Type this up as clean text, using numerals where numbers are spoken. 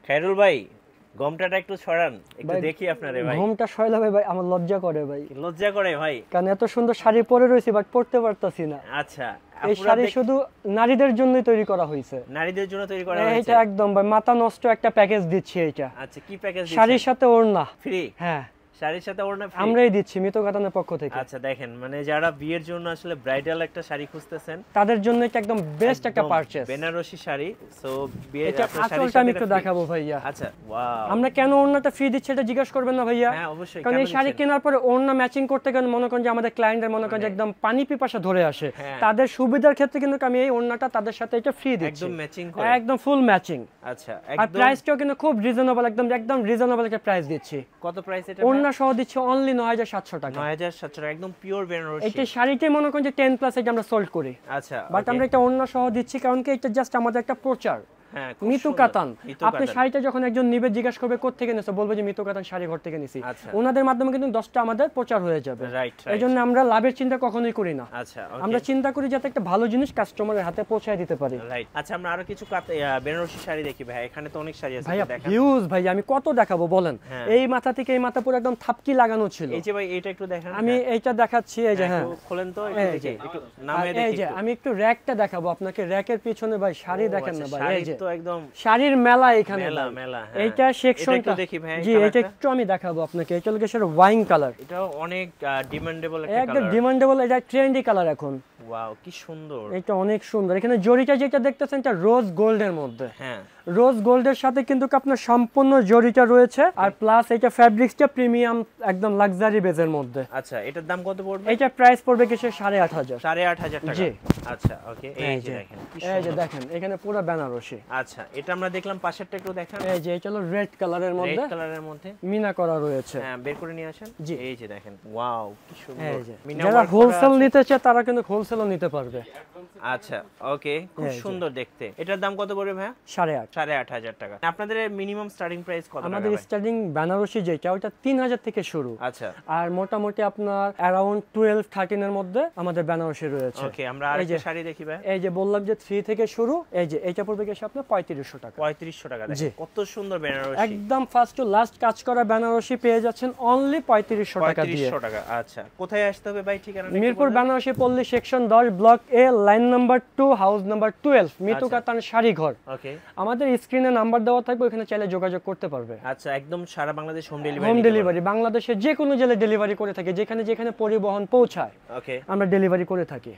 খায়রুল ভাই, গমটাটা একটু ছড়ান, একটু দেখি আপনারে ভাই। ঘুমটা সয়লা ভাই আমার লজ্জা করে ভাই। লজ্জা করে ভাই? কারণ এত সুন্দর শাড়ি পরে রয়েছে বাট পড়তে পারতাছি না। আচ্ছা, এই শাড়ি শুধু নারীদের জন্যই তৈরি করা হয়েছে। নারীদের জন্য তৈরি করা হয়েছে? এটা একদম ভাই মাথা নষ্ট একটা প্যাকেজ দিচ্ছি এটা। আচ্ছা, কি প্যাকেজ দিচ্ছেন? শাড়ির সাথে ওড়না ফ্রি? হ্যাঁ, শাড়ির সাথে ওড়না ফ্রি আমরাই দিচ্ছি মিতু কাতানের পক্ষ থেকে। আচ্ছা, দেখেন মানে যারা বিয়ের জন্য আসলে ব্রাইডাল একটা শাড়ি খুঁজতেছেন তাদের জন্য এটা একদম বেস্ট একটা পারচেজ, বেনারসি শাড়ি। সো বিয়ে এটা আঁচলটা আমি একটু দেখাবো ভাইয়া। আচ্ছা, ওয়াও। আমরা কেন ওড়নাটা ফ্রি দিচ্ছি এটা জিজ্ঞাসা করবেন না ভাইয়া? হ্যাঁ অবশ্যই। কারণ এই শাড়ি কেনার পরে ওড়না ম্যাচিং করতে গেলে মনে করেন যে আমাদের ক্লায়েন্টদের মনে করেন যে একদম পানি পিপাসা ধরে আসে, তাদের সুবিধার ক্ষেত্রে কিন্তু আমি এই ওড়নাটা তাদের সাথে এটা ফ্রি দিচ্ছি, একদম ম্যাচিং করে, একদম ফুল ম্যাচিং। আচ্ছা, আর প্রাইসটাও কিন্তু খুব রিজনেবল, একদম রিজনেবল একটা প্রাইস দিচ্ছি। কত প্রাইস এটা? ওড়না সহ দিচ্ছি অনলি ৯৭০০ টাকা। ৯৭০০ টাকা, একদম পিওর বেনারসি। এটা শাড়িতে মনে করেন যে 10 প্লাস এটা আমরা সোল্ড করি। আচ্ছা, বাট আমরা একটা ওড়না সহ দিচ্ছি কারণ কি এটা জাস্ট আমাদের একটা প্রচার। হ্যাঁ, মিতু কাতান, আপনি শাড়িটা যখন একজন নিবে জিজ্ঞাসা করবে কোথা থেকে নিছো, বলবে যে মিতু কাতান শাড়ি ঘর থেকে নিছি। ওনাদের মাধ্যমে কিন্তু 10টা আমাদের প্রচার হয়ে যাবে। এইজন্য আমরা লাভের চিন্তা কখনোই করি না। আচ্ছা, আমরা চিন্তা করি যাতে একটা ভালো জিনিস কাস্টমারের হাতে পৌঁছায় দিতে পারি। রাইট। আচ্ছা, আমরা আরো কিছু বেনারসি শাড়ি দেখি ভাই, এখানে তো অনেক শাড়ি আছে। ভাই হিউজ ভাই, আমি কত দেখাবো বলেন? এই মাথা থেকে এই মাথা পুরো একদম থাপকি লাগানো ছিল। এই যে ভাই এটা একটু দেখান। আমি এইটা দেখাচ্ছি, এই যে হ্যাঁ খোলেন তো একটু নামে দেখি। এই যে আমি একটু র‍্যাকটা দেখাবো আপনাকে, র‍্যাকের পিছনে ভাই শাড়ি দেখেন না ভাই, এই যে তো একদম শাড়ির মেলা এখানে, মেলা। এইটা সেকশনটা দেখি ভাই। জি, এটা একটু আমি দেখাবো আপনাকে। এটা হলো সেটা ওয়াইন কালার, এটা অনেক ডিমান্ডেবল একটা কালার, একদম ডিমান্ডেবল, এটা ট্রেন্ডি কালার এখন। ওয়াও, কি সুন্দর। এটা অনেক সুন্দর। এখানে জরিটা যেটা দেখতেছেন এটা রোজ গোল্ডের মধ্যে। হ্যাঁ, রোজ গোল্ডের সাথে কিন্তু আপনার সম্পূর্ণ জরিটা রয়েছে, আর প্লাস এটা ফ্যাব্রিক্সটা প্রিমিয়াম একদম লাক্সারি বেজের মধ্যে। আচ্ছা, এটার দাম কত পড়বে? এটা প্রাইস পড়বে কিছু ৮৫০০। ৮৫০০ টাকা? জি। আচ্ছা, ওকে। এই যে দেখেন, এই যে দেখেন এখানে পুরো বেনারসি। আচ্ছা, এটা আমরা দেখলাম, পাশেরটা একটু দেখান। এই যে এটা হলো রেড কালারের মধ্যে, রেড কালারের মধ্যে মিনা করা রয়েছে। হ্যাঁ, বের করে নিয়ে আসেন। জি, এই যে দেখেন, ওয়াও কি সুন্দর। এই যে যারা হোলসেল নিতে চায় তারা কিন্তু হোলসেলও নিতে পারবে। আচ্ছা, ওকে, খুব সুন্দর দেখতে। এটার দাম কত পড়বে ভাই? ৮৫০০ টাকা। আপনাদের মিনিমাম স্টার্টিং প্রাইস কত টাকা? আমাদের স্টার্টিং বেনারসি যেটা ওটা ৩০০০ থেকে শুরু। আচ্ছা, আর মোটামুটি আপনার অ্যারাউন্ড 12-13 এর মধ্যে আমাদের বেনারসি রয়েছে। ওকে, আমরা আরেকটা শাড়ি দেখি ভাই। এই যে বললাম যে 3 থেকে শুরু, এই যে এটা পড়বে গেছে আপনার ৩৫০০ টাকা। ৩৫০০ টাকা। দেখেন কত সুন্দর বেনারসি, একদম ফার্স্ট টু লাস্ট কাজ করা বেনারসি পেয়ে যাচ্ছেন অনলি ৩৫০০ টাকা দিয়ে। ৩৫০০ টাকা। আচ্ছা, কোথায় আসতে হবে ভাই ঠিকানা? মিরপুর বেনারসি পল্লী সেকশন 10 ব্লক এ, line number 2, house number 12, Mitu কাতান শাড়ি ঘর। ওকে, আমাদের স্ক্রিনে নাম্বার দেওয়া থাকবে, ওখানে চাইলে যোগাযোগ করতে পারবে। আচ্ছা, একদম সারা বাংলাদেশ হোম ডেলিভারি বাংলাদেশের যে কোনো জেলায় ডেলিভারি করে থাকি, যেখানে যেখানে পরিবহন পৌঁছায় ওকে, আমরা ডেলিভারি করে থাকি।